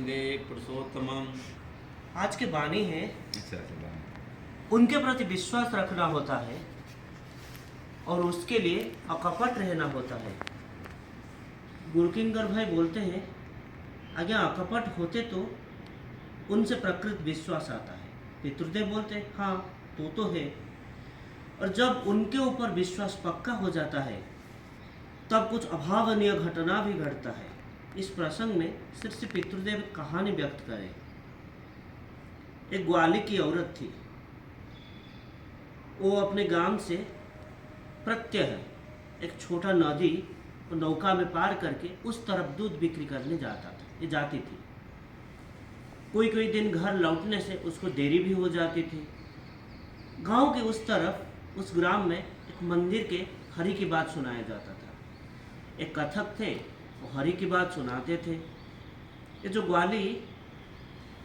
वंदे पुरुषोत्तमम। आज की वाणी है, अच्छा उनके प्रति विश्वास रखना होता है और उसके लिए अकपट रहना होता है। गुरुकिंकर भाई बोलते हैं, अगर अकपट होते तो उनसे प्रकृत विश्वास आता है। पितृदेव बोलते हैं, हाँ तो है। और जब उनके ऊपर विश्वास पक्का हो जाता है तब कुछ अभावनीय घटना भी घटता है। इस प्रसंग में श्री पितृदेव एक कहानी व्यक्त करें। एक ग्वाली की औरत थी। वो अपने गांव से प्रत्यह एक छोटा नदी नौका में पार करके उस तरफ दूध बिक्री करने जाती थी। कोई कोई दिन घर लौटने से उसको देरी भी हो जाती थी। गांव के उस तरफ उस ग्राम में एक मंदिर के हरि की बात सुनाया जाता था। एक कथक थे, वो हरि की बात सुनाते थे। ये जो ग्वाली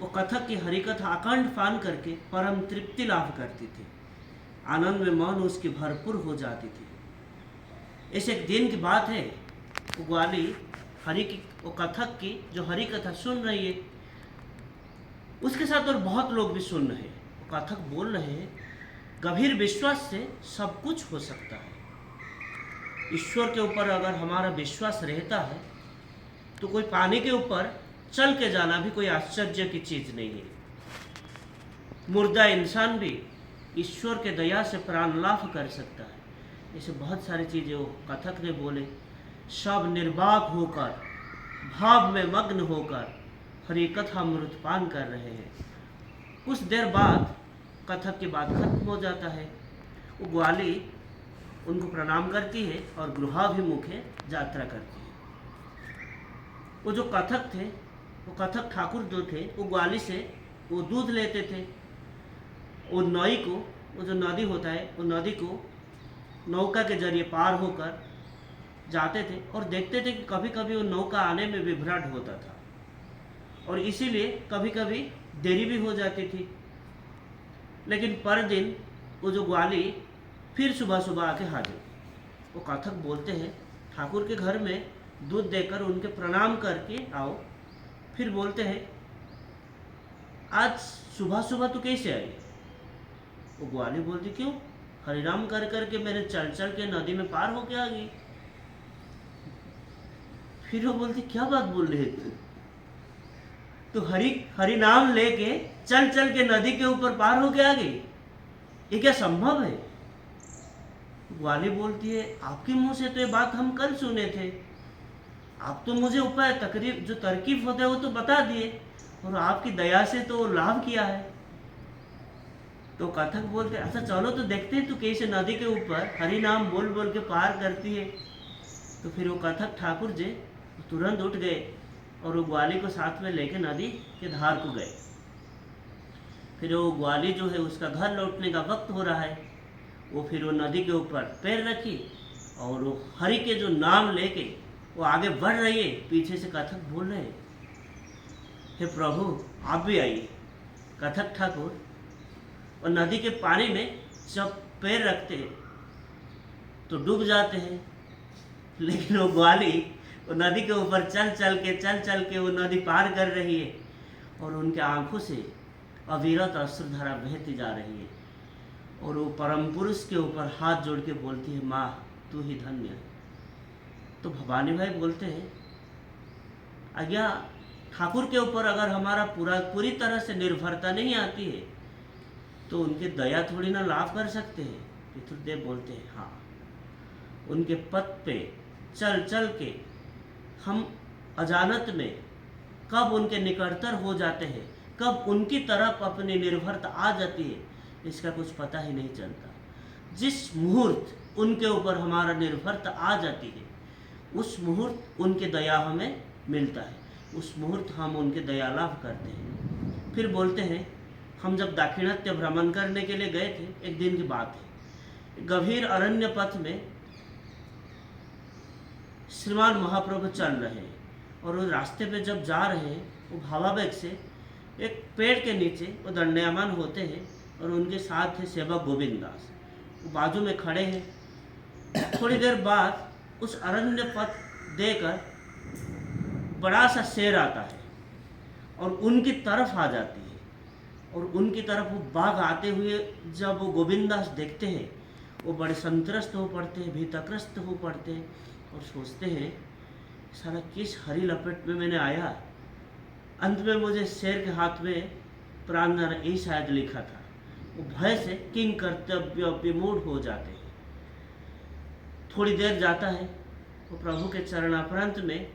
वो कथक की हरि कथा अखंड पान करके परम तृप्ति लाभ करती थी। आनंद में मन उसकी भरपूर हो जाती थी। इस एक दिन की बात है, वो ग्वाली वो कथक की जो हरि कथा सुन रही है, उसके साथ और बहुत लोग भी सुन रहे हैं। वो कथक बोल रहे हैं, गंभीर विश्वास से सब कुछ हो सकता है। ईश्वर के ऊपर अगर हमारा विश्वास रहता है तो कोई पानी के ऊपर चल के जाना भी कोई आश्चर्य की चीज नहीं है। मुर्दा इंसान भी ईश्वर के दया से प्राण लाभ कर सकता है। ऐसे बहुत सारी चीजें वो कथक ने बोले। सब निर्वाक होकर भाव में मग्न होकर हरि कथा अमृत पान कर रहे हैं। कुछ देर बाद कथक की बात खत्म हो जाता है। वो ग्वाली उनको प्रणाम करती है और गृहाभिमुखे यात्रा करती है। वो जो कथक थे, वो कथक ठाकुर जो थे, वो ग्वाली से वो दूध लेते थे। वो नई को, वो जो नदी होता है, वो नदी को नौका के जरिए पार होकर जाते थे और देखते थे कि कभी कभी वो नौका आने में विभ्राट होता था और इसीलिए कभी कभी देरी भी हो जाती थी। लेकिन पर दिन वो जो ग्वाली फिर सुबह सुबह आके हाजिर। वो कथक बोलते हैं, ठाकुर के घर में दूध देकर उनके प्रणाम करके आओ। फिर बोलते हैं, आज सुबह सुबह तो कैसे आई? वो ग्वाली बोलती, क्यों? हरिनाम कर करके मैंने चल चल के नदी में पार होके आ गई। फिर वो बोलती, क्या बात बोल रहे तू? तो हरि नाम लेके चल चल के नदी के ऊपर पार होके आ गई, ये क्या संभव है? ग्वाली बोलती है, आपके मुंह से तो ये बात हम कल सुने थे। आप तो मुझे उपाय जो तरकीब होता है वो तो बता दिए और आपकी दया से तो लाभ किया है। तो कथक बोलते, अच्छा चलो तो देखते हैं तू कैसे नदी के ऊपर हरि नाम बोल बोल के पार करती है। तो फिर वो कथक ठाकुर जी तुरंत उठ गए और वो ग्वाली को साथ में लेके नदी के धार को गए। फिर वो ग्वाली जो है उसका घर लौटने का वक्त हो रहा है। वो फिर वो नदी के ऊपर पैर रखी और वो हरि के जो नाम लेके वो आगे बढ़ रही है। पीछे से कथक बोल रहे हैं, हे प्रभु आप भी आइए। कथक ठाकुर और नदी के पानी में जब पैर रखते हैं तो डूब जाते हैं, लेकिन वो ग्वाली वो नदी के ऊपर चल चल के वो नदी पार कर रही है और उनके आंखों से अविरत अश्रुधारा बहती जा रही है और वो परम पुरुष के ऊपर हाथ जोड़ के बोलती है, माँ तू ही धन्य है। तो भवानी भाई बोलते हैं, आज्ञा ठाकुर के ऊपर अगर हमारा पूरी तरह से निर्भरता नहीं आती है तो उनके दया थोड़ी ना लाभ कर सकते हैं। पितृदेव बोलते हैं, हाँ उनके पथ पे चल चल के हम अजानत में कब उनके निकटतर हो जाते हैं, कब उनकी तरफ अपनी निर्भरता आ जाती है, इसका कुछ पता ही नहीं चलता। जिस मुहूर्त उनके ऊपर हमारा निर्भरता आ जाती है उस मुहूर्त उनके दया हमें मिलता है, उस मुहूर्त हम उनके दया लाभ करते हैं। फिर बोलते हैं, हम जब दाक्षिणात्य भ्रमण करने के लिए गए थे, एक दिन की बात है, गंभीर अरण्य पथ में श्रीमान महाप्रभु चल रहे हैं और वो रास्ते पे जब जा रहे हैं वो भावावेग से एक पेड़ के नीचे वो दंडयामान होते हैं और उनके साथ है सेवक गोविंद दास, वो बाजू में खड़े हैं। थोड़ी देर बाद उस अरण्य पथ देकर बड़ा सा शेर आता है और उनकी तरफ आ जाती है। और उनकी तरफ वो बाघ आते हुए जब वो गोविंदास देखते हैं, वो बड़े संत्रस्त हो पड़ते हैं, भीतग्रस्त हो पड़ते हैं और सोचते हैं साला किस हरी लपेट में मैंने आया। अंत में मुझे शेर के हाथ में प्राण जाना, यही शायद लिखा था। वो भय से किंग कर्तव्य विमूढ़ हो जाते हैं। थोड़ी देर जाता है, वो प्रभु के चरणाप्रांत में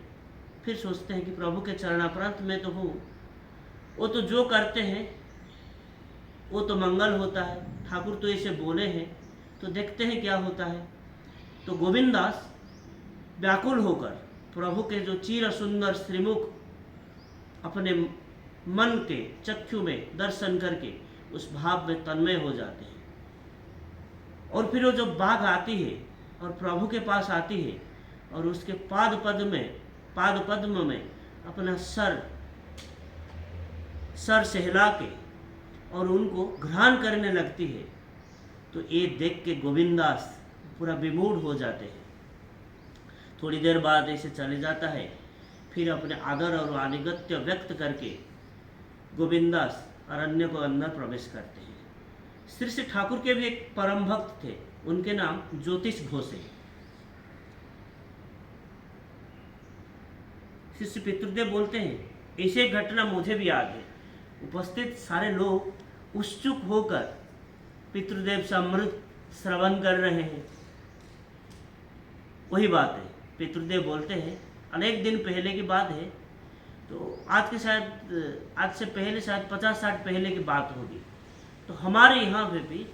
फिर सोचते हैं कि प्रभु के चरणाप्रांत में तो हूँ, वो तो जो करते हैं वो तो मंगल होता है, ठाकुर तो इसे बोले हैं, तो देखते हैं क्या होता है। तो गोविंदास व्याकुल होकर प्रभु के जो चिर सुंदर श्रीमुख अपने मन के चक्षु में दर्शन करके उस भाव में तन्मय हो जाते हैं। और फिर वो जब बाघ आती है और प्रभु के पास आती है और उसके पाद पद्म में अपना सर सहला के और उनको घ्राण करने लगती है, तो ये देख के गोविंदास पूरा विमूढ़ हो जाते हैं। थोड़ी देर बाद ऐसे चले जाता है। फिर अपने आदर और आनुगत्य व्यक्त करके गोविंदास अरण्य को अंदर प्रवेश करते हैं। श्री श्री ठाकुर के भी एक परम भक्त थे, उनके नाम ज्योतिष घोष है। श्री पितृदेव बोलते हैं, ऐसे घटना मुझे भी याद है। उपस्थित सारे लोग उत्सुक होकर पितृदेव से अमृत श्रवण कर रहे हैं। वही बात है, पितृदेव बोलते हैं, अनेक दिन पहले की बात है, तो आज से पहले शायद 50-60 पहले की बात होगी। तो हमारे यहाँ पे भी